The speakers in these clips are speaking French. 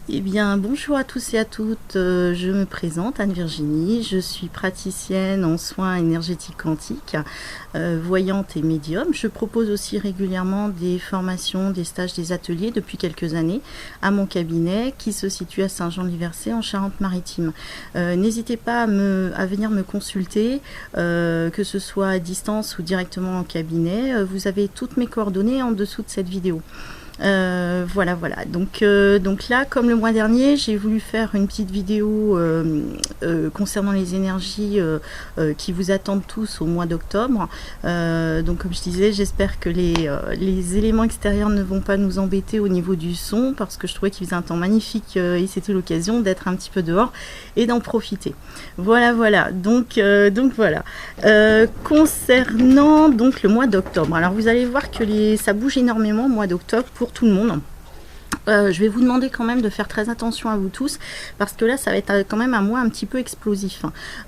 Eh bien, bonjour à tous et à toutes. Je me présente, Anne-Virginie. Je suis praticienne en soins énergétiques quantiques, voyante et médium. Je propose aussi régulièrement des formations, des stages, des ateliers depuis quelques années à mon cabinet qui se situe à Saint-Jean-de-Liversay en Charente-Maritime. N'hésitez pas à venir me consulter, que ce soit à distance ou directement en cabinet. Vous avez toutes mes coordonnées en dessous de cette vidéo. Voilà. Donc là, comme le mois dernier, j'ai voulu faire une petite vidéo concernant les énergies qui vous attendent tous au mois d'octobre. Donc comme je disais, j'espère que les éléments extérieurs ne vont pas nous embêter au niveau du son, parce que je trouvais qu'il faisait un temps magnifique et c'était l'occasion d'être un petit peu dehors et d'en profiter. Voilà. Donc voilà. Concernant donc le mois d'octobre, alors vous allez voir que ça bouge énormément au mois d'octobre pour tout le monde. Je vais vous demander quand même de faire très attention à vous tous, parce que là ça va être quand même un mois un petit peu explosif.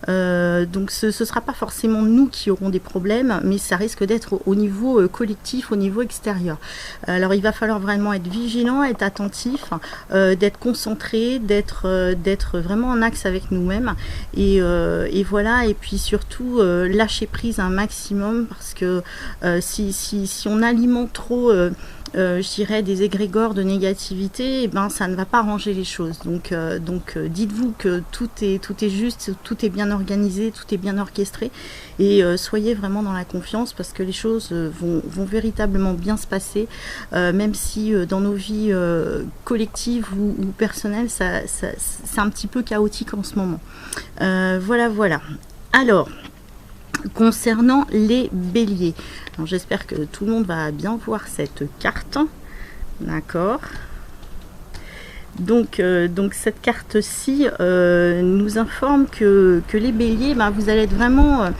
Donc ce sera pas forcément nous qui aurons des problèmes, mais ça risque d'être au niveau collectif, au niveau extérieur. Alors il va falloir vraiment être vigilant, être attentif, d'être concentré, d'être vraiment en axe avec nous-mêmes, et voilà. Et puis surtout lâcher prise un maximum, parce que si on alimente trop je dirais des égrégores de négativité, et ben ça ne va pas arranger les choses. Donc dites-vous que tout est juste, tout est bien organisé, tout est bien orchestré, et soyez vraiment dans la confiance, parce que les choses vont véritablement bien se passer, même si dans nos vies collectives ou personnelles, c'est un petit peu chaotique en ce moment. Voilà. Alors, concernant les béliers, j'espère que tout le monde va bien voir cette carte. D'accord. Donc cette carte-ci nous informe que les béliers, vous allez être vraiment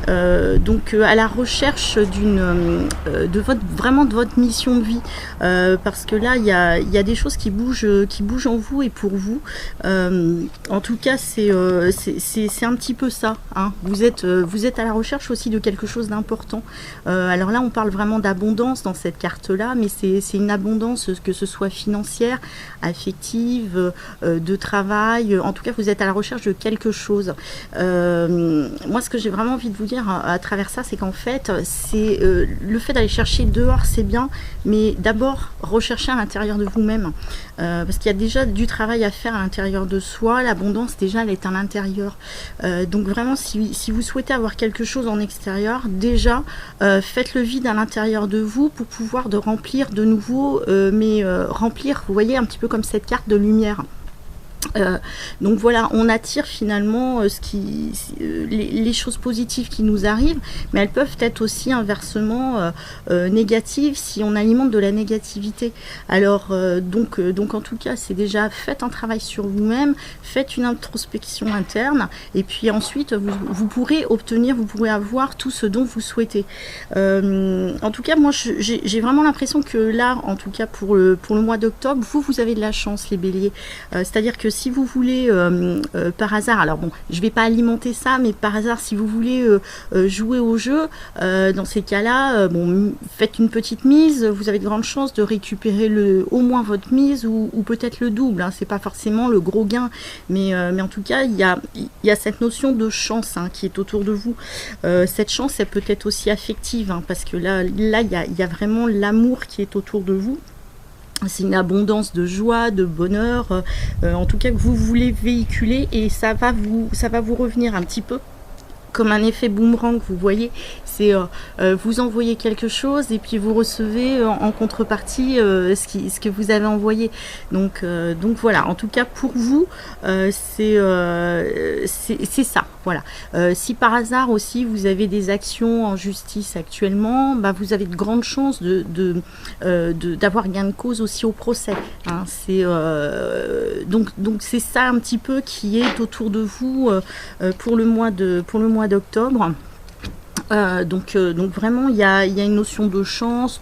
à la recherche de votre mission de vie, parce que là il y a des choses qui bougent en vous et pour vous. En tout cas c'est un petit peu ça, hein. Vous êtes à la recherche aussi de quelque chose d'important. Alors là on parle vraiment d'abondance dans cette carte là, mais c'est une abondance, que ce soit financière, affective, de travail. En tout cas vous êtes à la recherche de quelque chose. Moi ce que j'ai vraiment envie de vous dire à travers ça, c'est qu'en fait c'est le fait d'aller chercher dehors, c'est bien, mais d'abord rechercher à l'intérieur de vous-même, parce qu'il y a déjà du travail à faire à l'intérieur de soi. L'abondance déjà elle est à l'intérieur, donc vraiment si vous souhaitez avoir quelque chose en extérieur, déjà faites le vide à l'intérieur de vous pour pouvoir de remplir de nouveau, mais remplir, vous voyez, un petit peu comme cette carte de lumière. Donc voilà, on attire finalement les choses positives qui nous arrivent, mais elles peuvent être aussi inversement négatives si on alimente de la négativité. Alors donc en tout cas, c'est déjà, faites un travail sur vous-même, faites une introspection interne, et puis ensuite vous pourrez avoir tout ce dont vous souhaitez. En tout cas, moi j'ai vraiment l'impression que là, en tout cas pour le mois d'octobre, vous avez de la chance, les béliers. C'est-à-dire que si vous voulez par hasard, alors bon, je vais pas alimenter ça, mais par hasard, si vous voulez jouer au jeu, dans ces cas-là, faites une petite mise, vous avez de grandes chances de récupérer au moins votre mise, ou peut-être le double, hein. C'est pas forcément le gros gain, mais en tout cas, il y a cette notion de chance, hein, qui est autour de vous. Cette chance, elle peut être aussi affective, hein, parce que là, il y a vraiment l'amour qui est autour de vous. C'est une abondance de joie, de bonheur, en tout cas que vous voulez véhiculer, et ça va vous revenir un petit peu comme un effet boomerang. Vous voyez, c'est vous envoyez quelque chose et puis vous recevez en contrepartie ce que vous avez envoyé. Donc voilà, en tout cas pour vous, c'est ça. Voilà. Si par hasard aussi vous avez des actions en justice actuellement, vous avez de grandes chances d'avoir gain de cause aussi au procès, hein. Donc c'est ça un petit peu qui est autour de vous pour le mois d'octobre. Donc vraiment il y a une notion de chance,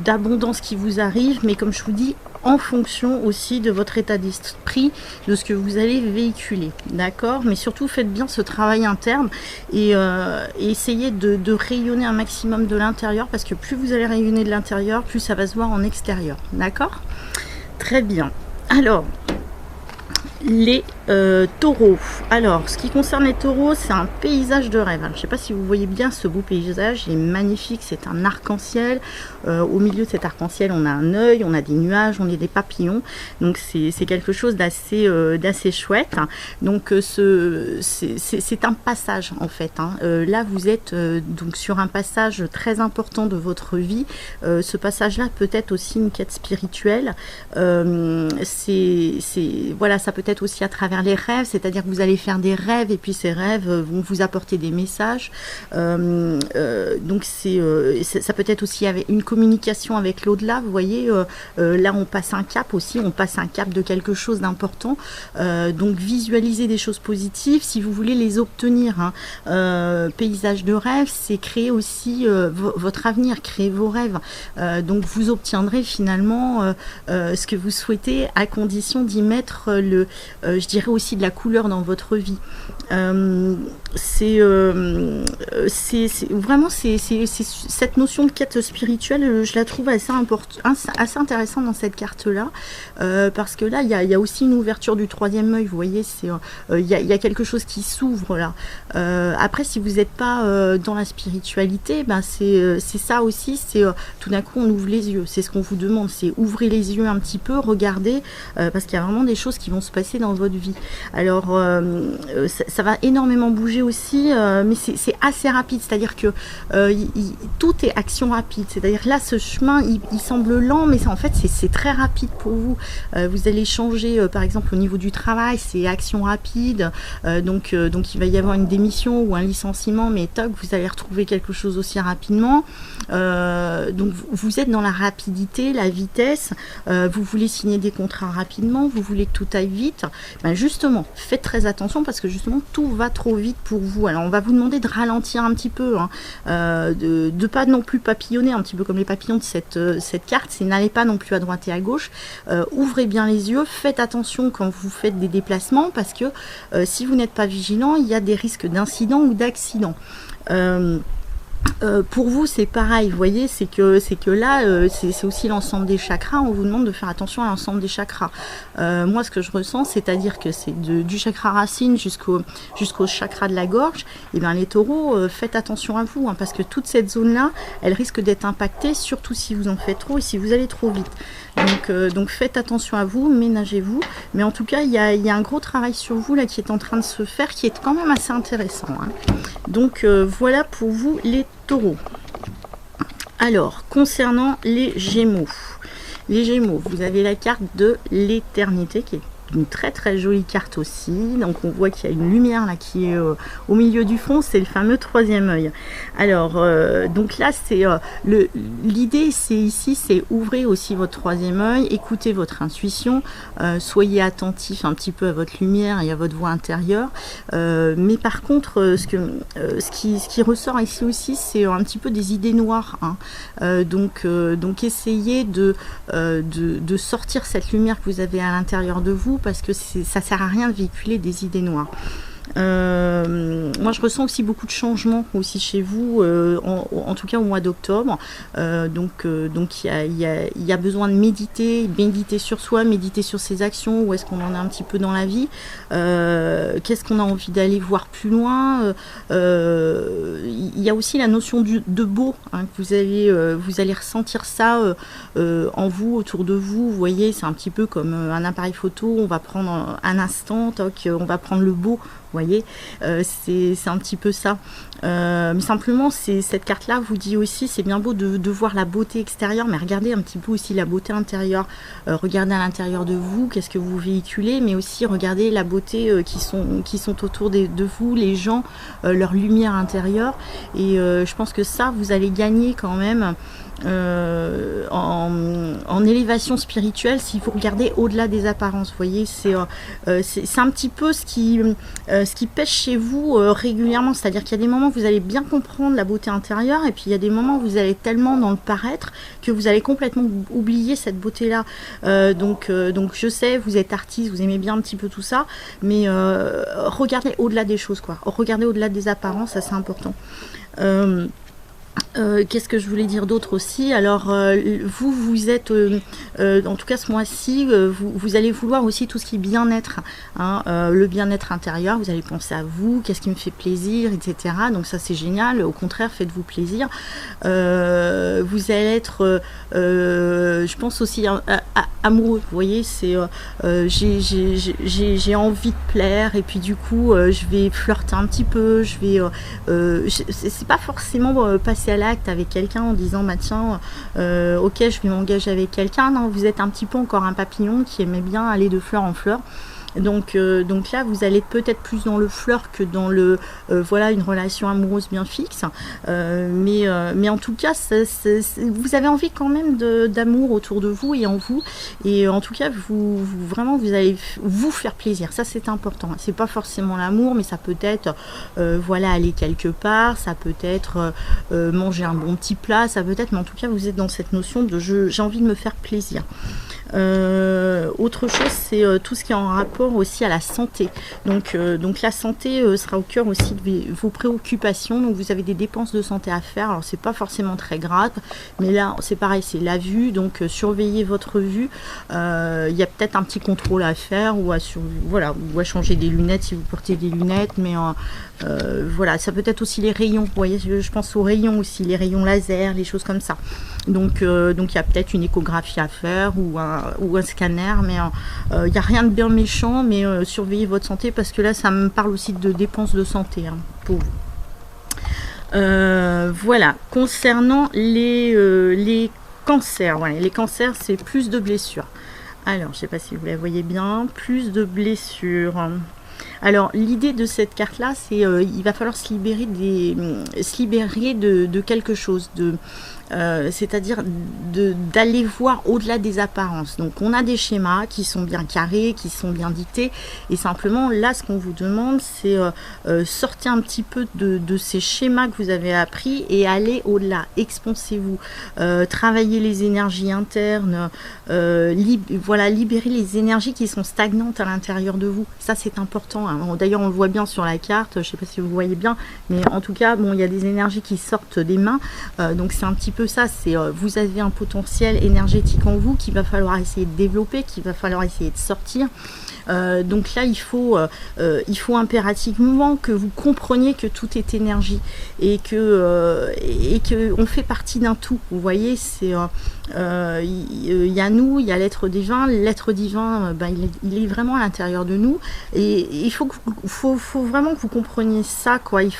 d'abondance qui vous arrive, mais comme je vous dis, en fonction aussi de votre état d'esprit, de ce que vous allez véhiculer, d'accord? Mais surtout faites bien ce travail interne, et essayez de rayonner un maximum de l'intérieur, parce que plus vous allez rayonner de l'intérieur, plus ça va se voir en extérieur, d'accord? Très bien. Alors, les taureaux. Alors, ce qui concerne les taureaux, c'est un paysage de rêve. Alors, je ne sais pas si vous voyez bien ce beau paysage, il est magnifique, c'est un arc-en-ciel. Au milieu de cet arc-en-ciel, on a un œil, on a des nuages, on a des papillons. Donc, c'est quelque chose d'assez chouette. Donc, c'est un passage, en fait. Là, vous êtes donc sur un passage très important de votre vie. Ce passage-là peut être aussi une quête spirituelle. Voilà, ça peut être aussi à travers les rêves, c'est-à-dire que vous allez faire des rêves et puis ces rêves vont vous apporter des messages. Donc ça peut être aussi avec une communication avec l'au-delà. Vous voyez, là on passe un cap aussi, on passe un cap de quelque chose d'important. Donc visualiser des choses positives, si vous voulez les obtenir. Paysage de rêve, c'est créer aussi votre avenir, créer vos rêves. Donc vous obtiendrez finalement ce que vous souhaitez à condition d'y mettre je dirais aussi de la couleur dans votre vie. Vraiment cette notion de quête spirituelle, je la trouve assez intéressante dans cette carte-là, parce que là, il y a aussi une ouverture du troisième œil, vous voyez, il y a quelque chose qui s'ouvre là. Après, si vous n'êtes pas dans la spiritualité, ben c'est ça aussi, tout d'un coup on ouvre les yeux, c'est ce qu'on vous demande, c'est ouvrez les yeux un petit peu, regardez, parce qu'il y a vraiment des choses qui vont se passer dans votre vie. Alors ça va énormément bouger aussi, mais c'est assez rapide, c'est-à-dire que tout est action rapide, c'est-à-dire là ce chemin il semble lent, mais en fait c'est très rapide pour vous. Vous allez changer par exemple au niveau du travail, c'est action rapide, donc il va y avoir une démission ou un licenciement, mais toc, vous allez retrouver quelque chose aussi rapidement. Donc vous êtes dans la rapidité, la vitesse, vous voulez signer des contrats rapidement, vous voulez que tout aille vite. Ben justement, faites très attention parce que justement tout va trop vite pour vous. Alors on va vous demander de ralentir un petit peu, de pas non plus papillonner un petit peu comme les papillons de cette carte, c'est n'allez pas non plus à droite et à gauche, ouvrez bien les yeux, faites attention quand vous faites des déplacements parce que si vous n'êtes pas vigilant, il y a des risques d'incidents ou d'accidents. Pour vous c'est pareil, vous voyez, c'est que là c'est aussi l'ensemble des chakras, on vous demande de faire attention à l'ensemble des chakras. Moi ce que je ressens, c'est-à-dire que c'est du chakra racine jusqu'au chakra de la gorge, et bien les taureaux, faites attention à vous, parce que toute cette zone là elle risque d'être impactée, surtout si vous en faites trop et si vous allez trop vite. Donc faites attention à vous, ménagez-vous, mais en tout cas il y a un gros travail sur vous là qui est en train de se faire, qui est quand même assez intéressant. Donc voilà pour vous les taureaux. Alors concernant les Gémeaux, vous avez la carte de l'éternité qui est une très très jolie carte aussi. Donc on voit qu'il y a une lumière là qui est au milieu du fond, c'est le fameux troisième œil. Alors donc là c'est l'idée c'est ouvrez aussi votre troisième œil, écoutez votre intuition, soyez attentif un petit peu à votre lumière et à votre voix intérieure, mais par contre ce qui ressort ici aussi c'est un petit peu des idées noires, donc essayez de sortir cette lumière que vous avez à l'intérieur de vous, parce que ça sert à rien de véhiculer des idées noires. Moi je ressens aussi beaucoup de changements aussi chez vous, en tout cas au mois d'octobre, donc il y a besoin de méditer sur soi, méditer sur ses actions, où est-ce qu'on en est un petit peu dans la vie, qu'est-ce qu'on a envie d'aller voir plus loin. Il y a aussi la notion de beau, que vous allez ressentir ça en vous, autour de vous. Vous voyez, c'est un petit peu comme un appareil photo, on va prendre un instant, on va prendre le beau. Vous voyez, c'est un petit peu ça. Mais simplement, cette carte-là vous dit aussi, c'est bien beau de voir la beauté extérieure, mais regardez un petit peu aussi la beauté intérieure. Regardez à l'intérieur de vous, qu'est-ce que vous véhiculez, mais aussi regardez la beauté qui sont autour de vous, les gens, leur lumière intérieure. Et je pense que ça, vous allez gagner quand même en élévation spirituelle si vous regardez au-delà des apparences. Vous voyez, c'est un petit peu ce qui pêche chez vous régulièrement, c'est-à-dire qu'il y a des moments où vous allez bien comprendre la beauté intérieure, et puis il y a des moments où vous allez tellement dans le paraître que vous allez complètement oublier cette beauté-là. Donc je sais, vous êtes artiste, vous aimez bien un petit peu tout ça, mais regardez au-delà des choses, quoi. Regardez au-delà des apparences, ça c'est important. Qu'est-ce que je voulais dire d'autre aussi? Alors, vous êtes, en tout cas ce mois-ci, vous allez vouloir aussi tout ce qui est bien-être, hein, le bien-être intérieur. Vous allez penser à vous, qu'est-ce qui me fait plaisir, etc. Donc ça c'est génial. Au contraire, faites-vous plaisir. Vous allez être, je pense aussi amoureux. Vous voyez, c'est j'ai envie de plaire et puis du coup, je vais flirter un petit peu. Je vais, c'est pas forcément passer à l'acte avec quelqu'un en disant bah tiens ok je vais m'engager avec quelqu'un. Non, vous êtes un petit peu encore un papillon qui aimait bien aller de fleur en fleur. Donc là, vous allez peut-être plus dans le flirt que dans le voilà une relation amoureuse bien fixe. Mais en tout cas, vous avez envie quand même d'amour autour de vous et en vous. Et en tout cas, vraiment, vous allez vous faire plaisir. Ça, c'est important. C'est pas forcément l'amour, mais ça peut être voilà aller quelque part. Ça peut être manger un bon petit plat. Ça peut être, mais en tout cas, vous êtes dans cette notion de j'ai envie de me faire plaisir. Autre chose, c'est tout ce qui est en rapport aussi à la santé. Donc la santé sera au cœur aussi de vos préoccupations. Donc vous avez des dépenses de santé à faire. Alors c'est pas forcément très grave, mais là c'est pareil, c'est la vue. Donc surveillez votre vue. Il y a peut-être un petit contrôle à faire ou à changer des lunettes si vous portez des lunettes. Mais voilà, ça peut être aussi les rayons. Vous voyez, je pense aux rayons aussi, les rayons laser, les choses comme ça. Donc il y a peut-être une échographie à faire ou un scanner, mais il n'y a rien de bien méchant, mais surveillez votre santé parce que là ça me parle aussi de dépenses de santé hein, pour vous. Voilà, concernant les cancers, voilà, les cancers c'est plus de blessures. Alors je sais pas si vous la voyez bien, plus de blessures. Alors l'idée de cette carte là c'est il va falloir se libérer de quelque chose, c'est-à-dire d'aller voir au-delà des apparences. Donc on a des schémas qui sont bien carrés, qui sont bien dictés, et simplement là ce qu'on vous demande c'est sortir un petit peu de ces schémas que vous avez appris et aller au-delà, expansez-vous, travaillez les énergies internes, voilà, libérez les énergies qui sont stagnantes à l'intérieur de vous. Ça c'est important hein. D'ailleurs on le voit bien sur la carte, je ne sais pas si vous voyez bien, mais en tout cas bon, il y a des énergies qui sortent des mains, donc c'est un petit peu ça, c'est vous avez un potentiel énergétique en vous qu'il va falloir essayer de développer, qu'il va falloir essayer de sortir. Donc là il faut impérativement que vous compreniez que tout est énergie et que on fait partie d'un tout. Vous voyez, c'est il y a nous, il y a l'être divin. L'être divin, il est vraiment à l'intérieur de nous, et il faut vraiment que vous compreniez ça, quoi. Il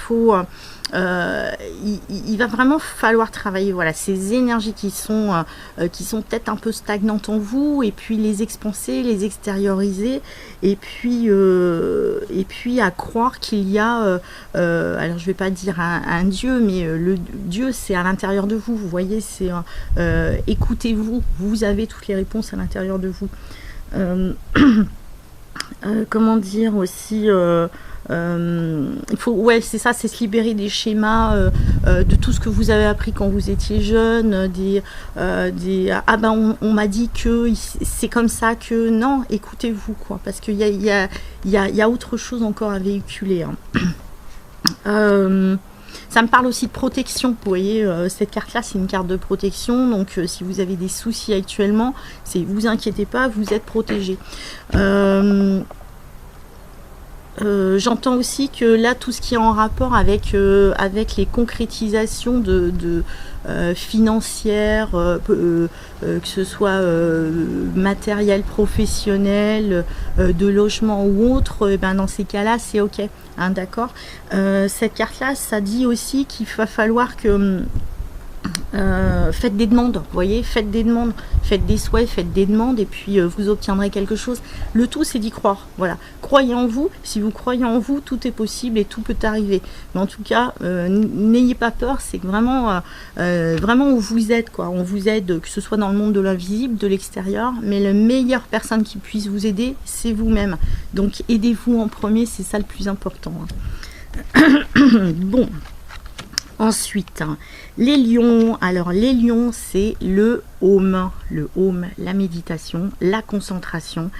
va vraiment falloir travailler voilà ces énergies qui sont peut-être un peu stagnantes en vous, et puis les expanser, les extérioriser, et puis à croire qu'il y a alors je vais pas dire un Dieu, mais le Dieu c'est à l'intérieur de vous. Vous voyez, c'est écoutez-vous, vous avez toutes les réponses à l'intérieur de vous. Comment dire aussi, il faut, ouais, c'est ça, c'est se libérer des schémas, de tout ce que vous avez appris quand vous étiez jeune, ah ben on m'a dit que c'est comme ça, que non, écoutez-vous, quoi, parce qu'il y a autre chose encore à véhiculer hein. Ça me parle aussi de protection. Vous voyez, cette carte-là, c'est une carte de protection. Donc, si vous avez des soucis actuellement, vous inquiétez pas, vous êtes protégé. J'entends aussi que là, tout ce qui est en rapport avec les concrétisations financières, que ce soit matériel, professionnel, de logement ou autre, ben dans ces cas-là, c'est ok. Hein, d'accord. Cette carte-là, ça dit aussi qu'il va falloir que faites des demandes, vous voyez, faites des demandes, faites des souhaits, faites des demandes, et puis vous obtiendrez quelque chose. Le tout, c'est d'y croire. Voilà, croyez en vous. Si vous croyez en vous, tout est possible et tout peut arriver. Mais en tout cas, n'ayez pas peur. C'est que vraiment, vraiment, on vous aide, quoi. On vous aide, que ce soit dans le monde de l'invisible, de l'extérieur. Mais la meilleure personne qui puisse vous aider, c'est vous-même. Donc, aidez-vous en premier. C'est ça le plus important. Hein. Bon. Ensuite, les lions. Alors, les lions, c'est le home, la méditation, la concentration.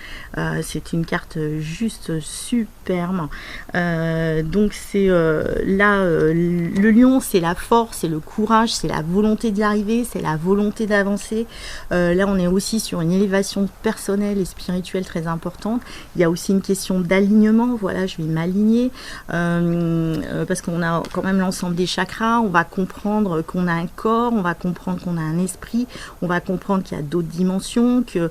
C'est une carte juste superbe. Donc c'est là, le lion, c'est la force, c'est le courage, c'est la volonté d'y arriver, c'est la volonté d'avancer. Là, on est aussi sur une élévation personnelle et spirituelle très importante. Il y a aussi une question d'alignement. Voilà, je vais m'aligner parce qu'on a quand même l'ensemble des chakras. On va comprendre qu'on a un corps, on va comprendre qu'on a un esprit, on va comprendre qu'il y a d'autres dimensions, qu'il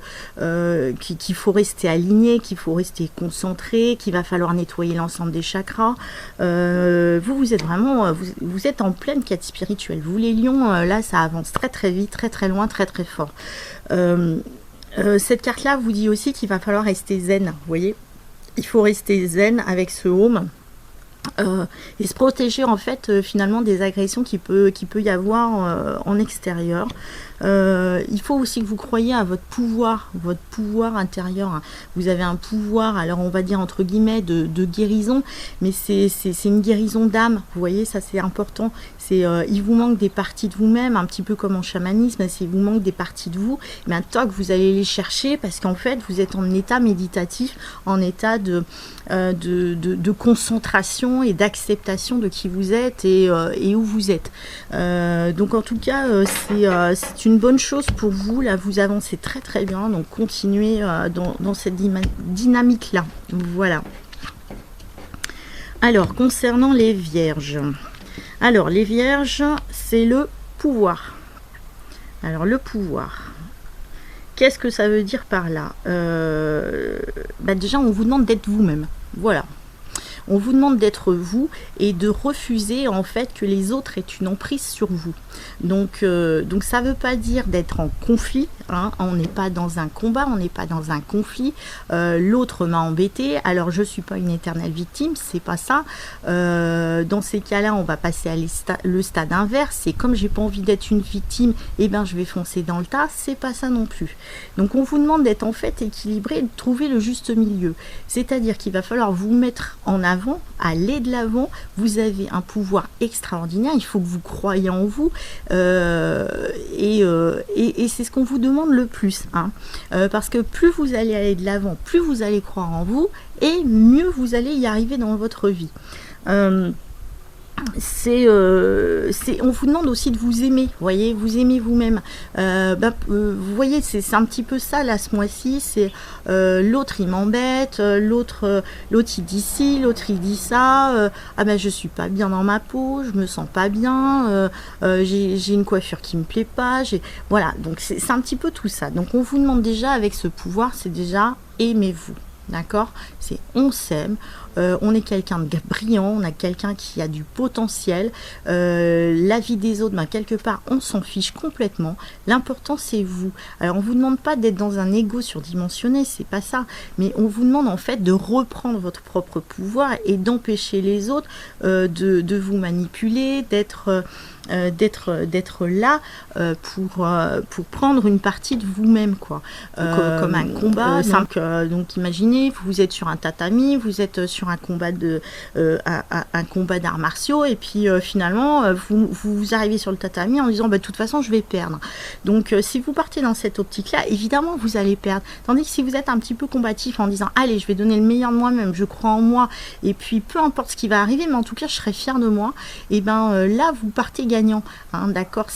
faut rester aligné, qu'il faut rester concentré, qu'il va falloir nettoyer l'ensemble des chakras. Vous êtes vraiment, vous êtes en pleine quête spirituelle. Vous les lions, là, ça avance très très vite, très très loin, très très fort. Cette carte-là vous dit aussi qu'il va falloir rester zen. Vous voyez, il faut rester zen avec ce home. Et se protéger en fait finalement des agressions qu'il peut y avoir en extérieur. Il faut aussi que vous croyiez à votre pouvoir intérieur. Vous avez un pouvoir, alors on va dire entre guillemets de guérison, mais c'est une guérison d'âme. Vous voyez, ça c'est important. Il vous manque des parties de vous-même, un petit peu comme en chamanisme. Il vous manque des parties de vous, mais toc, vous allez les chercher parce qu'en fait vous êtes en état méditatif, en état de concentration et d'acceptation de qui vous êtes et où vous êtes. Donc en tout cas, c'est une bonne chose pour vous. Là, vous avancez très très bien. Donc continuez dans cette dynamique-là. Voilà. Alors, concernant les vierges. Alors, les vierges, c'est le pouvoir. Alors, le pouvoir. Qu'est-ce que ça veut dire par là? Déjà, on vous demande d'être vous-même. Voilà. On vous demande d'être vous et de refuser en fait que les autres aient une emprise sur vous. Donc ça ne veut pas dire d'être en conflit, hein. On n'est pas dans un combat, on n'est pas dans un conflit. L'autre m'a embêté, alors je ne suis pas une éternelle victime, c'est pas ça. Dans ces cas-là, on va passer à le stade inverse. C'est comme j'ai pas envie d'être une victime, eh ben je vais foncer dans le tas. C'est pas ça non plus. Donc on vous demande d'être en fait équilibré et de trouver le juste milieu. C'est-à-dire qu'il va falloir vous mettre en avant, aller de l'avant. Vous avez un pouvoir extraordinaire, il faut que vous croyiez en vous et c'est ce qu'on vous demande le plus, hein. Parce que plus vous allez aller de l'avant, plus vous allez croire en vous et mieux vous allez y arriver dans votre vie. On vous demande aussi de vous aimer, vous voyez, vous aimez vous-même. Vous voyez, c'est un petit peu ça là ce mois-ci. C'est l'autre il m'embête, l'autre il dit ci, l'autre il dit ça. Je suis pas bien dans ma peau, je me sens pas bien, j'ai une coiffure qui me plaît pas. Voilà, donc c'est un petit peu tout ça. Donc on vous demande déjà avec ce pouvoir, c'est déjà aimez-vous. D'accord, c'est on s'aime, on est quelqu'un de brillant, on a quelqu'un qui a du potentiel, la vie des autres, quelque part on s'en fiche complètement, l'important c'est vous. Alors on vous demande pas d'être dans un ego surdimensionné, c'est pas ça, mais on vous demande en fait de reprendre votre propre pouvoir et d'empêcher les autres de vous manipuler, d'être là pour prendre une partie de vous-même, quoi. Comme un combat. Donc imaginez, vous êtes sur un tatami, vous êtes sur un combat d'arts martiaux et puis finalement vous arrivez sur le tatami en disant de toute façon je vais perdre. Donc si vous partez dans cette optique-là, évidemment vous allez perdre. Tandis que si vous êtes un petit peu combatif en disant allez, je vais donner le meilleur de moi-même, je crois en moi et puis peu importe ce qui va arriver, mais en tout cas je serai fière de moi, et là vous partez gagnant, hein, d'accord.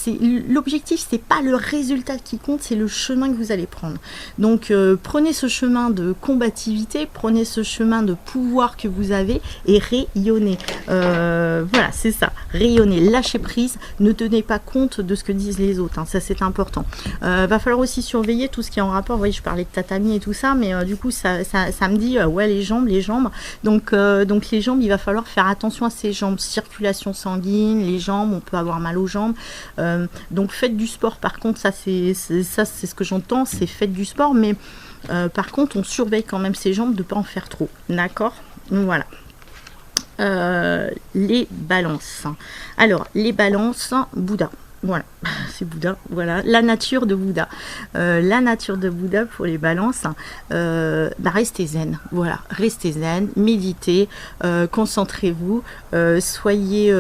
L'objectif, c'est pas le résultat qui compte, c'est le chemin que vous allez prendre. Donc prenez ce chemin de combativité, prenez ce chemin de pouvoir que vous avez et rayonnez. Voilà, c'est ça, rayonnez, lâchez prise, ne tenez pas compte de ce que disent les autres, hein, ça c'est important. Va falloir aussi surveiller tout ce qui est en rapport, vous voyez, je parlais de tatami et tout ça, mais du coup ça me dit ouais, les jambes, donc les jambes, il va falloir faire attention à ces jambes, circulation sanguine, les jambes, on peut avoir mal aux jambes, donc faites du sport. Par contre, ça c'est ce que j'entends, c'est faites du sport, mais par contre on surveille quand même ses jambes de ne pas en faire trop, d'accord. Voilà. Les balances. Alors les balances, Bouddha. Voilà, c'est Bouddha, voilà, la nature de Bouddha. La nature de Bouddha pour les balances, restez zen, voilà, restez zen, méditez, concentrez-vous, soyez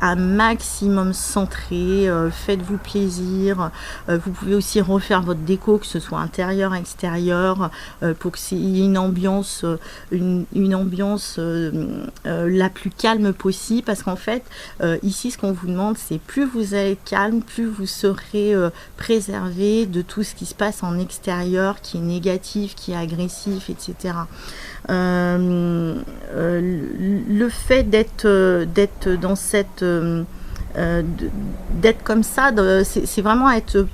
un maximum centré, faites-vous plaisir, vous pouvez aussi refaire votre déco, que ce soit intérieur, extérieur, pour qu'il y ait une ambiance, la plus calme possible, parce qu'en fait, ici, ce qu'on vous demande, c'est plus vous allez calme, plus vous serez préservé de tout ce qui se passe en extérieur, qui est négatif, qui est agressif, etc. Le fait d'être dans cette... d'être comme ça, c'est vraiment être...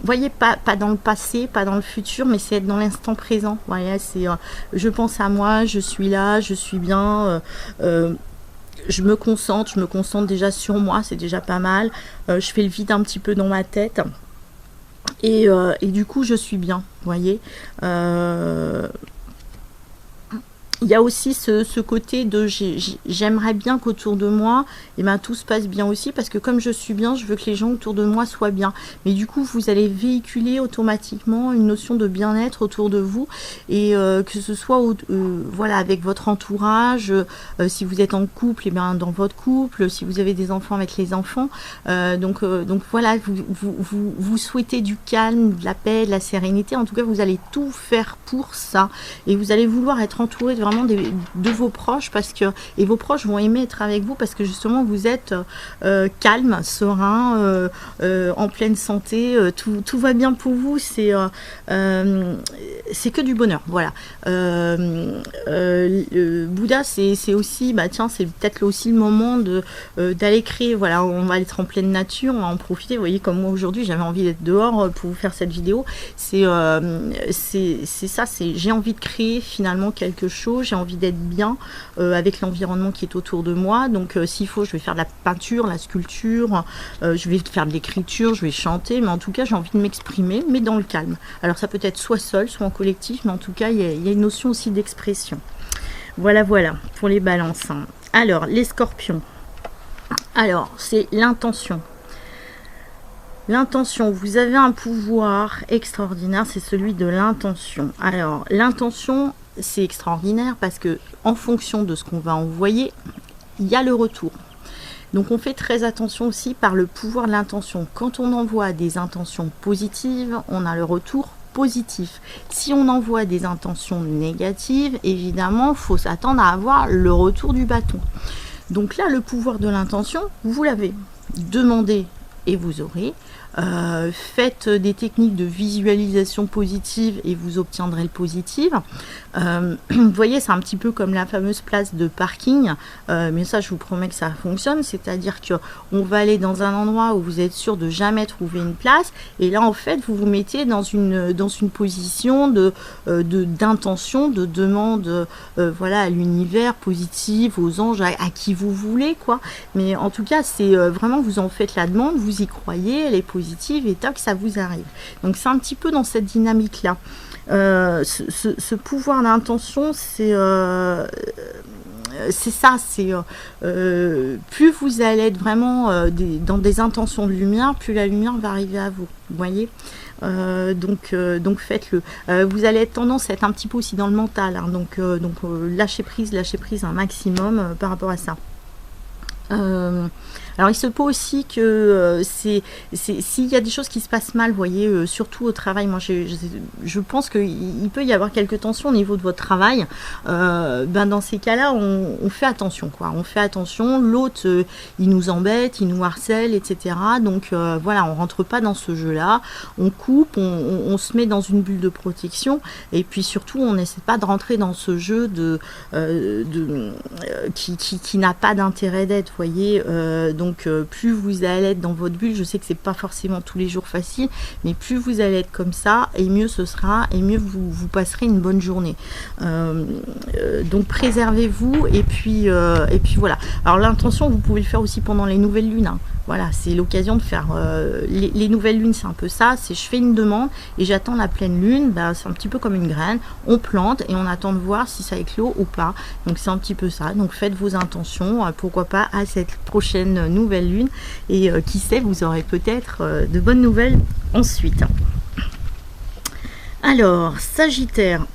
voyez, pas dans le passé, pas dans le futur, mais c'est être dans l'instant présent. Voyez, c'est je pense à moi, je suis là, je suis bien... je me concentre déjà sur moi, c'est déjà pas mal. Je fais le vide un petit peu dans ma tête. Et du coup, je suis bien, vous voyez. Il y a aussi ce côté de j'aimerais bien qu'autour de moi, tout se passe bien aussi, parce que comme je suis bien, je veux que les gens autour de moi soient bien. Mais du coup, vous allez véhiculer automatiquement une notion de bien-être autour de vous, et que ce soit voilà, avec votre entourage, si vous êtes en couple, dans votre couple, si vous avez des enfants, avec les enfants. Donc voilà, vous souhaitez du calme, de la paix, de la sérénité. En tout cas, vous allez tout faire pour ça, et vous allez vouloir être entouré de de vos proches, et vos proches vont aimer être avec vous, parce que justement vous êtes calme, serein, en pleine santé, tout va bien pour vous, c'est que du bonheur, voilà. Bouddha, c'est aussi, c'est peut-être aussi le moment d'aller créer, voilà, on va être en pleine nature, on va en profiter, vous voyez, comme moi aujourd'hui j'avais envie d'être dehors pour vous faire cette vidéo, c'est ça, j'ai envie de créer finalement quelque chose, j'ai envie d'être bien avec l'environnement qui est autour de moi. Donc s'il faut, je vais faire de la peinture, la sculpture, je vais faire de l'écriture, je vais chanter, mais en tout cas j'ai envie de m'exprimer, mais dans le calme. Alors ça peut être soit seul, soit en collectif, mais en tout cas il y a une notion aussi d'expression. Voilà pour les balances. Alors les scorpions, alors c'est l'intention. L'intention, vous avez un pouvoir extraordinaire, c'est celui de l'intention. Alors l'intention, c'est extraordinaire parce que en fonction de ce qu'on va envoyer, il y a le retour. Donc on fait très attention aussi par le pouvoir de l'intention. Quand on envoie des intentions positives, on a le retour positif. Si on envoie des intentions négatives, évidemment, il faut s'attendre à avoir le retour du bâton. Donc là, le pouvoir de l'intention, vous l'avez. Demandez et vous aurez. Faites des techniques de visualisation positive et vous obtiendrez le positif. Vous voyez, c'est un petit peu comme la fameuse place de parking, mais ça je vous promets que ça fonctionne, c'est-à-dire que on va aller dans un endroit où vous êtes sûr de jamais trouver une place, et là en fait vous vous mettez dans une position d'intention, de demande, voilà, à l'univers positif, aux anges, à qui vous voulez, quoi. Mais en tout cas c'est vraiment, vous en faites la demande, vous y croyez, elle est positive et tac, ça vous arrive. Donc c'est un petit peu dans cette dynamique là. Ce pouvoir d'intention, c'est ça, c'est plus vous allez être vraiment dans des intentions de lumière, plus la lumière va arriver à vous, vous voyez. Donc faites-le. Vous allez être tendance à être un petit peu aussi dans le mental, hein, donc lâchez prise un maximum par rapport à ça. Alors il se peut aussi que s'il y a des choses qui se passent mal, vous voyez, surtout au travail, moi je pense qu'il peut y avoir quelques tensions au niveau de votre travail. Dans ces cas-là, on fait attention, quoi. On fait attention, l'autre il nous embête, il nous harcèle, etc. Donc voilà, on rentre pas dans ce jeu-là, on coupe, on se met dans une bulle de protection, et puis surtout on n'essaie pas de rentrer dans ce jeu qui n'a pas d'intérêt d'être, vous voyez. Donc plus vous allez être dans votre bulle, je sais que c'est pas forcément tous les jours facile, mais plus vous allez être comme ça, et mieux ce sera, et mieux vous passerez une bonne journée. Donc préservez-vous, et puis voilà. Alors l'intention, vous pouvez le faire aussi pendant les nouvelles lunes, hein. Voilà, c'est l'occasion de faire les nouvelles lunes, c'est un peu ça, c'est je fais une demande et j'attends la pleine lune, c'est un petit peu comme une graine, on plante et on attend de voir si ça éclot ou pas. Donc c'est un petit peu ça, donc faites vos intentions, pourquoi pas à cette prochaine nouvelle lune, et qui sait, vous aurez peut-être de bonnes nouvelles ensuite. Alors, Sagittaire,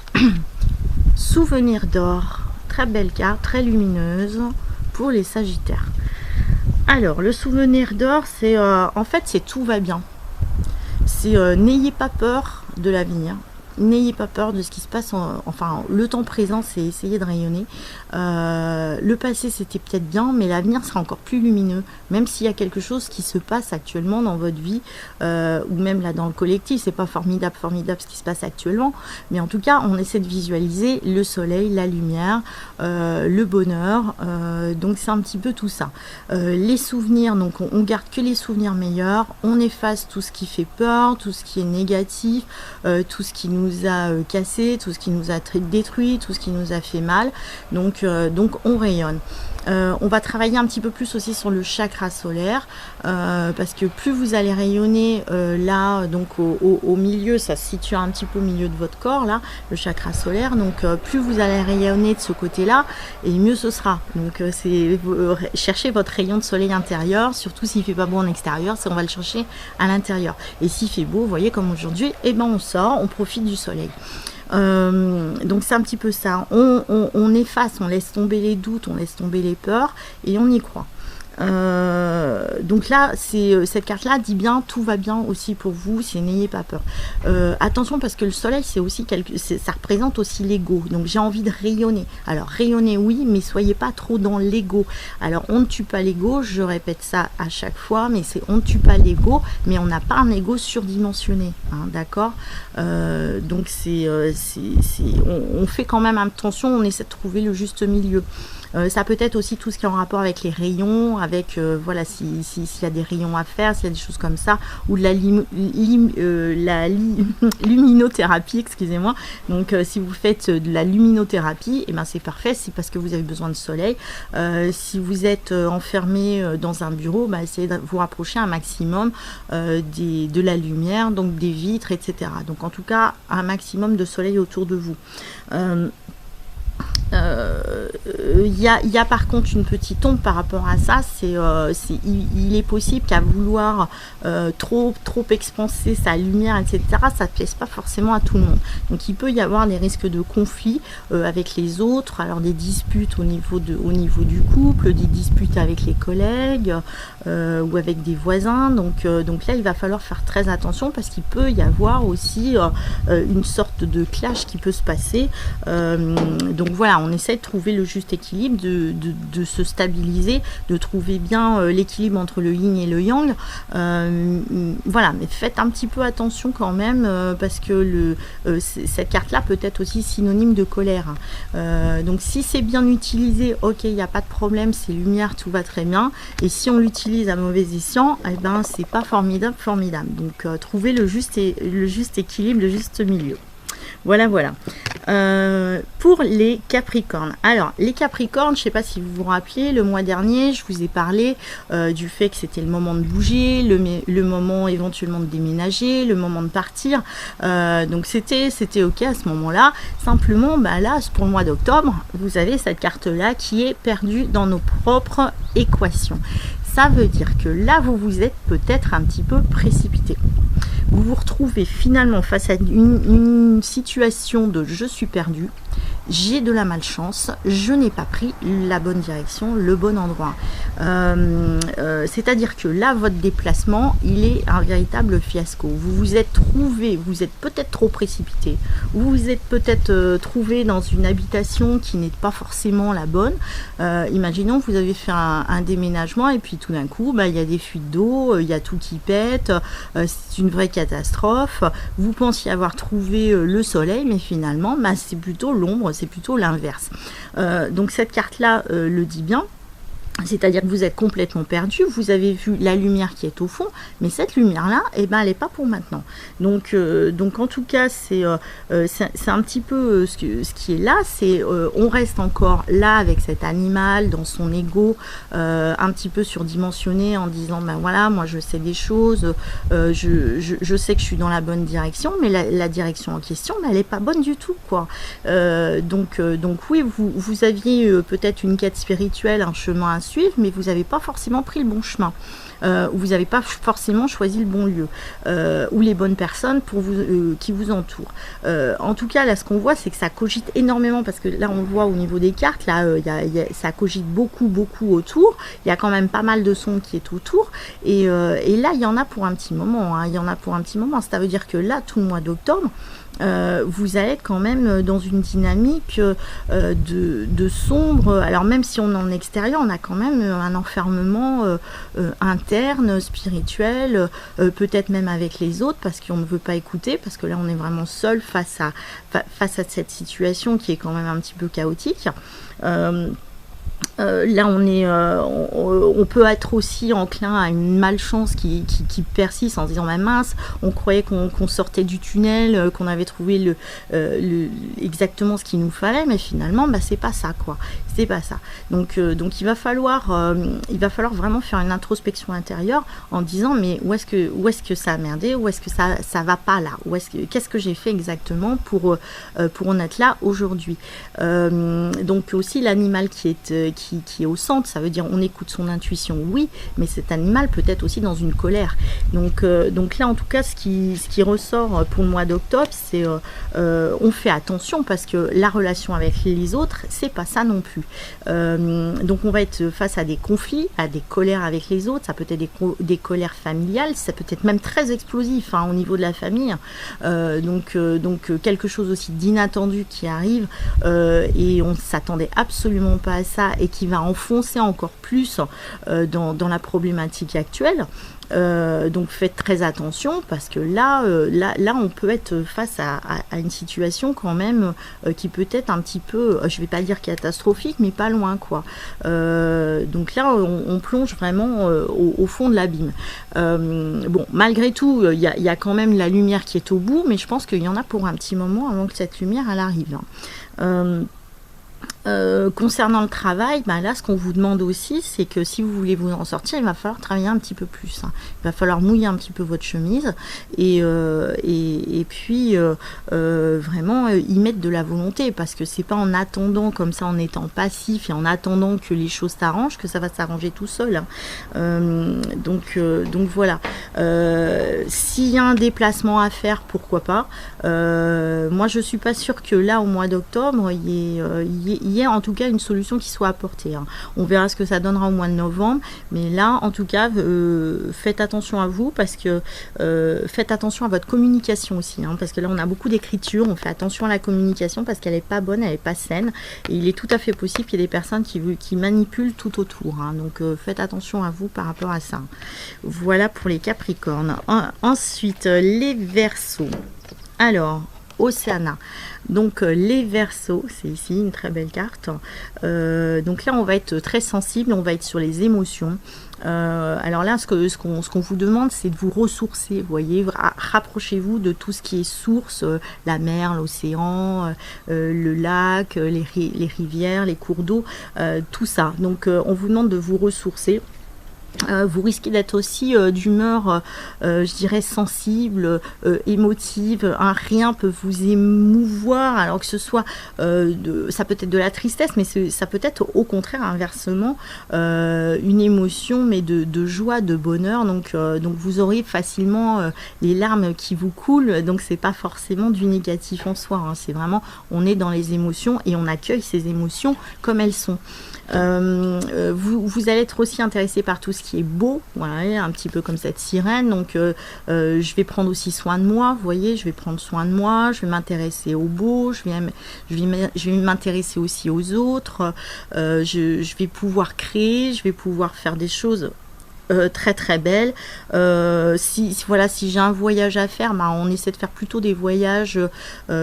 souvenir d'or, très belle carte, très lumineuse pour les Sagittaires. Alors, le souvenir d'or, c'est en fait, c'est tout va bien. C'est n'ayez pas peur de l'avenir. N'ayez pas peur de ce qui se passe, enfin le temps présent c'est essayer de rayonner. Le passé c'était peut-être bien, mais l'avenir sera encore plus lumineux, même s'il y a quelque chose qui se passe actuellement dans votre vie, ou même là dans le collectif, c'est pas formidable ce qui se passe actuellement, mais en tout cas on essaie de visualiser le soleil, la lumière, le bonheur, donc c'est un petit peu tout ça. Les souvenirs, donc on garde que les souvenirs meilleurs, on efface tout ce qui fait peur, tout ce qui est négatif, tout ce qui nous a cassé, tout ce qui nous a détruit, tout ce qui nous a fait mal, donc on rayonne. On va travailler un petit peu plus aussi sur le chakra solaire, parce que plus vous allez rayonner là, donc au milieu, ça se situe un petit peu au milieu de votre corps là, le chakra solaire, donc plus vous allez rayonner de ce côté là, et mieux ce sera. Donc c'est chercher votre rayon de soleil intérieur, surtout s'il fait pas beau en extérieur, on va le chercher à l'intérieur. Et s'il fait beau, vous voyez comme aujourd'hui, et ben on sort, on profite du soleil. Donc c'est un petit peu ça, on efface, on laisse tomber les doutes, on laisse tomber les peurs et on y croit. Donc là, cette carte-là dit bien, tout va bien aussi pour vous, c'est n'ayez pas peur. Attention parce que le soleil, c'est aussi ça représente aussi l'ego. Donc j'ai envie de rayonner. Alors rayonner oui, mais soyez pas trop dans l'ego. Alors on ne tue pas l'ego, je répète ça à chaque fois, mais c'est on ne tue pas l'ego, mais on n'a pas un ego surdimensionné, hein, d'accord. Donc on fait quand même attention, on essaie de trouver le juste milieu. Ça peut être aussi tout ce qui est en rapport avec les rayons, avec voilà, s'il y a des rayons à faire, s'il y a des choses comme ça, ou de la luminothérapie, excusez-moi. Donc si vous faites de la luminothérapie, et ben c'est parfait, c'est parce que vous avez besoin de soleil. Si vous êtes enfermé dans un bureau, bah, essayez de vous rapprocher un maximum de la lumière, donc des vitres, etc. Donc en tout cas, un maximum de soleil autour de vous. Il y a par contre une petite ombre par rapport à ça, il est possible qu'à vouloir trop expanser sa lumière, etc., ça ne plaise pas forcément à tout le monde. Donc il peut y avoir des risques de conflits avec les autres, alors des disputes au niveau du couple, des disputes avec les collègues ou avec des voisins. Donc là il va falloir faire très attention parce qu'il peut y avoir aussi une sorte de clash qui peut se passer. Donc voilà, on essaie de trouver le juste équilibre, de se stabiliser, de trouver bien l'équilibre entre le yin et le yang. Voilà, mais faites un petit peu attention quand même parce que cette carte-là peut être aussi synonyme de colère. Donc si c'est bien utilisé, ok, il n'y a pas de problème, c'est lumière, tout va très bien. Et si on l'utilise à mauvais escient, eh ben c'est pas formidable. Donc trouvez le juste équilibre, le juste milieu. Voilà. Pour les Capricornes. Alors, les Capricornes, je ne sais pas si vous vous rappelez, le mois dernier, je vous ai parlé du fait que c'était le moment de bouger, le moment éventuellement de déménager, le moment de partir. Donc, c'était ok à ce moment-là. Simplement, bah, là, pour le mois d'octobre, vous avez cette carte-là qui est perdue dans nos propres équations. Ça veut dire que là, vous vous êtes peut-être un petit peu précipité. Vous vous retrouvez finalement face à une situation de je suis perdu, j'ai de la malchance, je n'ai pas pris la bonne direction, le bon endroit. C'est-à-dire que là, votre déplacement, il est un véritable fiasco. Vous vous êtes peut-être trop précipité, vous vous êtes peut-être trouvé dans une habitation qui n'est pas forcément la bonne. Imaginons que vous avez fait un déménagement et puis tout d'un coup, bah, il y a des fuites d'eau, il y a tout qui pète, c'est une vraie catastrophe. Vous pensiez avoir trouvé le soleil, mais finalement, bah, c'est plutôt l'ombre, c'est plutôt l'inverse. Donc cette carte-là le dit bien. C'est-à-dire que vous êtes complètement perdu, vous avez vu la lumière qui est au fond, mais cette lumière-là, eh ben, elle n'est pas pour maintenant. Donc en tout cas, c'est un petit peu ce qui est là, c'est on reste encore là avec cet animal dans son ego, un petit peu surdimensionné en disant, ben voilà, moi je sais des choses, je sais que je suis dans la bonne direction, mais la direction en question, ben, elle n'est pas bonne du tout, quoi. Donc oui, vous aviez peut-être une quête spirituelle, un chemin à suivre, suivre, mais vous n'avez pas forcément pris le bon chemin. Où vous n'avez pas forcément choisi le bon lieu, ou les bonnes personnes pour vous, qui vous entourent. En tout cas, là, ce qu'on voit, c'est que ça cogite énormément, parce que là, on le voit au niveau des cartes, là, ça cogite beaucoup autour. Il y a quand même pas mal de sons qui est autour, et là, il y en a pour un petit moment. Il y en a pour un petit moment. Ça veut dire que là, tout le mois d'octobre, vous allez être quand même dans une dynamique de sombre. Alors même si on est en extérieur, on a quand même un enfermement interne, spirituel, peut-être même avec les autres, parce qu'on ne veut pas écouter, parce que là on est vraiment seul face à cette situation qui est quand même un petit peu chaotique. Là, on peut être aussi enclin à une malchance qui persiste en se disant bah, mince, on croyait qu'on sortait du tunnel, qu'on avait trouvé exactement ce qu'il nous fallait, mais finalement, bah, c'est pas ça, quoi. C'est pas ça. Donc il va falloir vraiment faire une introspection intérieure en disant mais où est-ce que ça a merdé, où est-ce que ça va pas là, qu'est-ce que j'ai fait exactement pour en être là aujourd'hui. Donc aussi l'animal qui est au centre, ça veut dire on écoute son intuition, oui, mais cet animal peut être aussi dans une colère. Donc là, en tout cas, ce qui ressort pour le mois d'octobre, c'est on fait attention, parce que la relation avec les autres, c'est pas ça non plus. Donc on va être face à des conflits, à des colères avec les autres, ça peut être des colères familiales, ça peut être même très explosif au niveau de la famille. Donc quelque chose aussi d'inattendu qui arrive, et on ne s'attendait absolument pas à ça, et qui va enfoncer encore plus dans la problématique actuelle. Donc faites très attention, parce que là on peut être face à une situation quand même qui peut être un petit peu, je vais pas dire catastrophique, mais pas loin, quoi. Donc là on plonge vraiment au fond de l'abîme. Bon, malgré tout, il y a quand même la lumière qui est au bout, mais je pense qu'il y en a pour un petit moment avant que cette lumière elle arrive. Concernant le travail, là ce qu'on vous demande aussi, c'est que si vous voulez vous en sortir, il va falloir travailler un petit peu plus. Il va falloir mouiller un petit peu votre chemise, et puis vraiment y mettre de la volonté, parce que c'est pas en attendant comme ça, en étant passif et en attendant que les choses s'arrangent, que ça va s'arranger tout seul. Donc voilà. S'il y a un déplacement à faire, pourquoi pas. Moi je suis pas sûre que là au mois d'octobre il y ait en tout cas une solution qui soit apportée. On verra ce que ça donnera au mois de novembre, mais là en tout cas faites attention à vous, parce que faites attention à votre communication aussi, parce que là on a beaucoup d'écriture, on fait attention à la communication parce qu'elle n'est pas bonne, elle n'est pas saine, et il est tout à fait possible qu'il y ait des personnes qui manipulent tout autour, donc faites attention à vous par rapport à ça. Voilà pour les Capricornes. Ensuite les Verseaux. Alors Océana. Donc les Verseaux, c'est ici une très belle carte. Donc là on va être très sensible, on va être sur les émotions. Alors là ce qu'on vous demande, c'est de vous ressourcer, vous voyez, rapprochez-vous de tout ce qui est source, la mer, l'océan, le lac, les rivières, les cours d'eau, tout ça. Donc on vous demande de vous ressourcer. Vous risquez d'être aussi d'humeur, je dirais, sensible, émotive. Rien peut vous émouvoir, alors que ce soit, ça peut être de la tristesse, mais ça peut être au contraire inversement une émotion, mais de joie, de bonheur. Donc vous aurez facilement les larmes qui vous coulent. Donc c'est pas forcément du négatif en soi. C'est vraiment, on est dans les émotions et on accueille ces émotions comme elles sont. Vous allez être aussi intéressé par tout ce qui est beau, voilà, un petit peu comme cette sirène. Donc je vais prendre aussi soin de moi, vous voyez, je vais prendre soin de moi, je vais m'intéresser au beau, je vais m'intéresser aussi aux autres, je vais pouvoir créer, je vais pouvoir faire des choses très très belle. Si j'ai un voyage à faire, on essaie de faire plutôt des voyages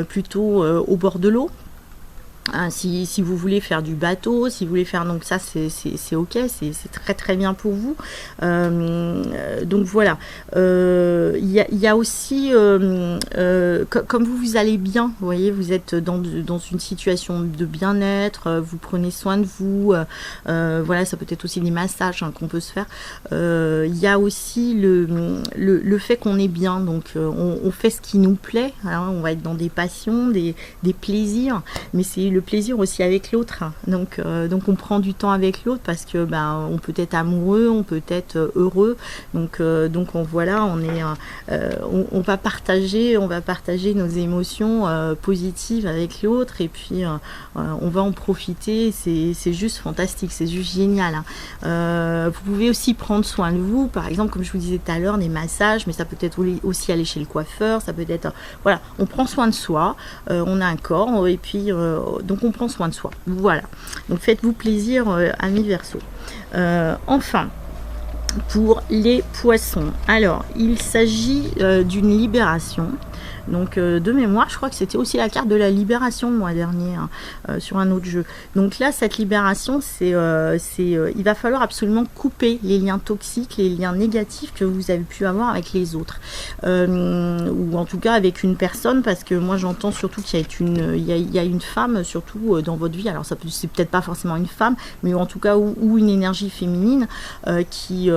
plutôt au bord de l'eau. Si vous voulez faire du bateau, si vous voulez faire, donc ça c'est ok, c'est très très bien pour vous. Donc voilà, il y a aussi comme vous allez bien, vous voyez, vous êtes dans une situation de bien-être, vous prenez soin de vous, voilà, ça peut être aussi des massages qu'on peut se faire. Il y a aussi le fait qu'on est bien, donc on fait ce qui nous plaît, on va être dans des passions, des plaisirs, mais c'est le plaisir aussi avec l'autre. Donc on prend du temps avec l'autre parce que on peut être amoureux, on peut être heureux. Donc voilà, on va partager nos émotions positives avec l'autre et puis on va en profiter. C'est juste fantastique, c'est juste génial. Vous pouvez aussi prendre soin de vous, par exemple, comme je vous disais tout à l'heure, des massages, mais ça peut être aussi aller chez le coiffeur, ça peut être voilà, on prend soin de soi, on a un corps et puis donc on prend soin de soi. Voilà. Donc faites-vous plaisir, amis Verseau. Enfin, pour les poissons, alors il s'agit d'une libération. Donc de mémoire, je crois que c'était aussi la carte de la libération le mois dernier sur un autre jeu. Donc là, cette libération, il va falloir absolument couper les liens toxiques, les liens négatifs que vous avez pu avoir avec les autres, ou en tout cas avec une personne, parce que moi j'entends surtout qu'il y a une femme surtout dans votre vie. Alors c'est peut-être pas forcément une femme, mais en tout cas ou une énergie féminine qui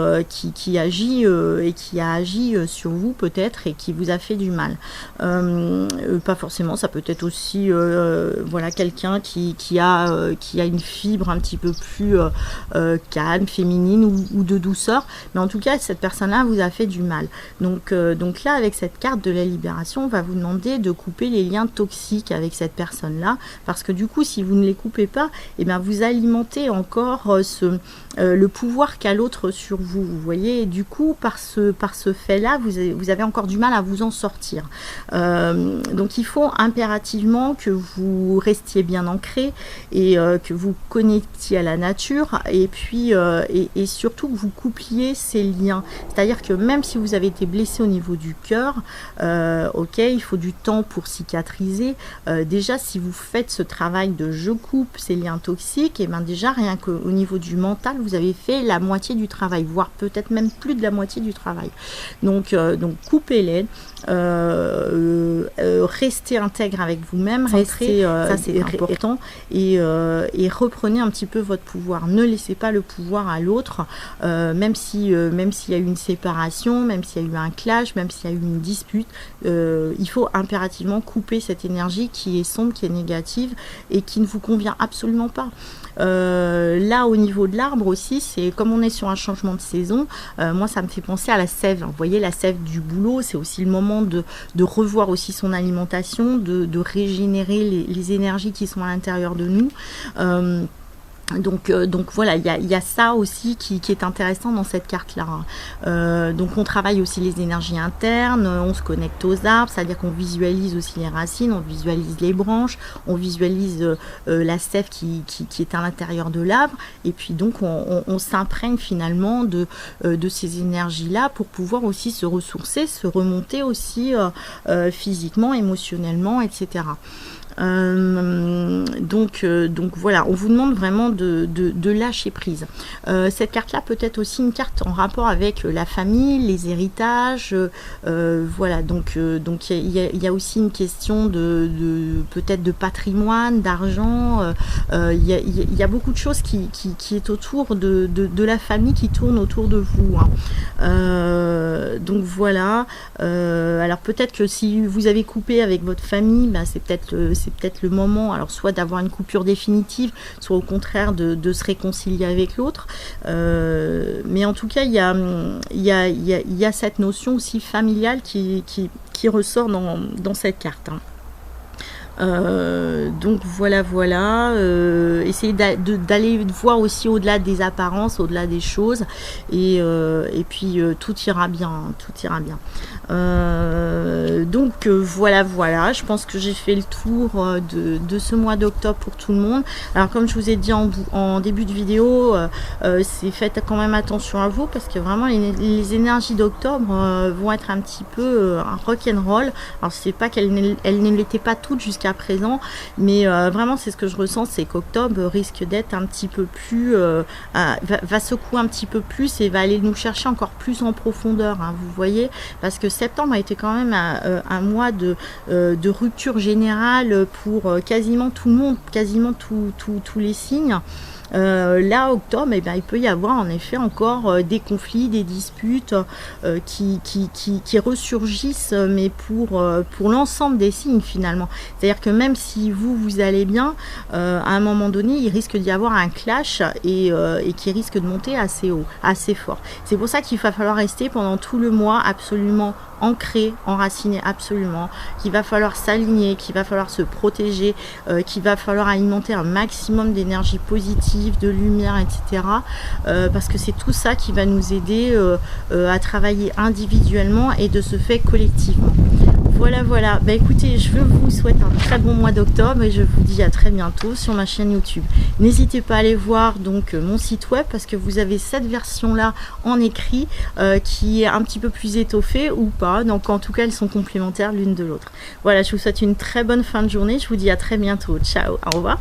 agit et qui a agi sur vous peut-être et qui vous a fait du mal. Pas forcément, ça peut être aussi voilà, quelqu'un qui a une fibre un petit peu plus calme, féminine ou de douceur, mais en tout cas cette personne-là vous a fait du mal. Donc là, avec cette carte de la libération, on va vous demander de couper les liens toxiques avec cette personne-là, parce que du coup, si vous ne les coupez pas, et bien vous alimentez encore le pouvoir qu'a l'autre sur vous, vous voyez, et du coup, par ce fait-là, vous avez encore du mal à vous en sortir. Donc il faut impérativement que vous restiez bien ancré et que vous connectiez à la nature et puis et surtout que vous coupliez ces liens. C'est-à-dire que même si vous avez été blessé au niveau du cœur, ok, il faut du temps pour cicatriser. Déjà, si vous faites ce travail de je coupe ces liens toxiques, et bien déjà rien qu'au niveau du mental, vous avez fait la moitié du travail, voire peut-être même plus de la moitié du travail. Donc coupez-les. Restez intègre avec vous-même, restez, ça c'est important, et reprenez un petit peu votre pouvoir. Ne laissez pas le pouvoir à l'autre, même s'il y a eu une séparation, même s'il y a eu un clash, même s'il y a eu une dispute, il faut impérativement couper cette énergie qui est sombre, qui est négative et qui ne vous convient absolument pas. Là au niveau de l'arbre aussi, c'est comme on est sur un changement de saison, moi ça me fait penser à la sève. Vous voyez, la sève du boulot, c'est aussi le moment de revoir aussi son alimentation, de régénérer les énergies qui sont à l'intérieur de nous. Donc voilà, il y a ça aussi qui est intéressant dans cette carte-là. Donc on travaille aussi les énergies internes, on se connecte aux arbres, c'est-à-dire qu'on visualise aussi les racines, on visualise les branches, on visualise la sève qui est à l'intérieur de l'arbre, et puis donc on s'imprègne finalement de ces énergies-là pour pouvoir aussi se ressourcer, se remonter aussi physiquement, émotionnellement, etc. Donc voilà, on vous demande vraiment de lâcher prise. Cette carte-là peut être aussi une carte en rapport avec la famille, les héritages, voilà. Donc il y a aussi une question peut-être de patrimoine, d'argent. Il y a beaucoup de choses qui est autour de la famille, qui tourne autour de vous. Donc voilà. Alors peut-être que si vous avez coupé avec votre famille, c'est peut-être le moment, alors soit d'avoir une coupure définitive, soit au contraire de se réconcilier avec l'autre. Mais en tout cas, il y a cette notion aussi familiale qui ressort dans cette carte. Donc voilà, essayez d'aller voir aussi au-delà des apparences, au-delà des choses, et puis tout ira bien. Donc voilà, je pense que j'ai fait le tour de ce mois d'octobre pour tout le monde. Alors comme je vous ai dit en début de vidéo, c'est faites quand même attention à vous, parce que vraiment les énergies d'octobre vont être un petit peu rock'n'roll. Alors c'est pas qu'elles ne l'étaient pas toutes jusqu'à présent, mais vraiment c'est ce que je ressens, c'est qu'octobre risque d'être un petit peu plus va secouer un petit peu plus et va aller nous chercher encore plus en profondeur, vous voyez, parce que septembre a été quand même un mois de rupture générale pour quasiment tout le monde, quasiment tous les signes. Là, octobre, eh bien, il peut y avoir en effet encore des conflits, des disputes qui ressurgissent, mais pour l'ensemble des signes finalement. C'est-à-dire que même si vous allez bien, à un moment donné, il risque d'y avoir un clash et qui risque de monter assez haut, assez fort. C'est pour ça qu'il va falloir rester pendant tout le mois absolument ancré, enraciné absolument, qu'il va falloir s'aligner, qu'il va falloir se protéger, qu'il va falloir alimenter un maximum d'énergie positive, de lumière, etc. Parce que c'est tout ça qui va nous aider à travailler individuellement et de ce fait collectivement. Voilà, voilà. Bah, écoutez, je vous souhaite un très bon mois d'octobre et je vous dis à très bientôt sur ma chaîne YouTube. N'hésitez pas à aller voir donc mon site web parce que vous avez cette version-là en écrit qui est un petit peu plus étoffée ou pas. Donc en tout cas, elles sont complémentaires l'une de l'autre. Voilà, je vous souhaite une très bonne fin de journée. Je vous dis à très bientôt. Ciao, au revoir.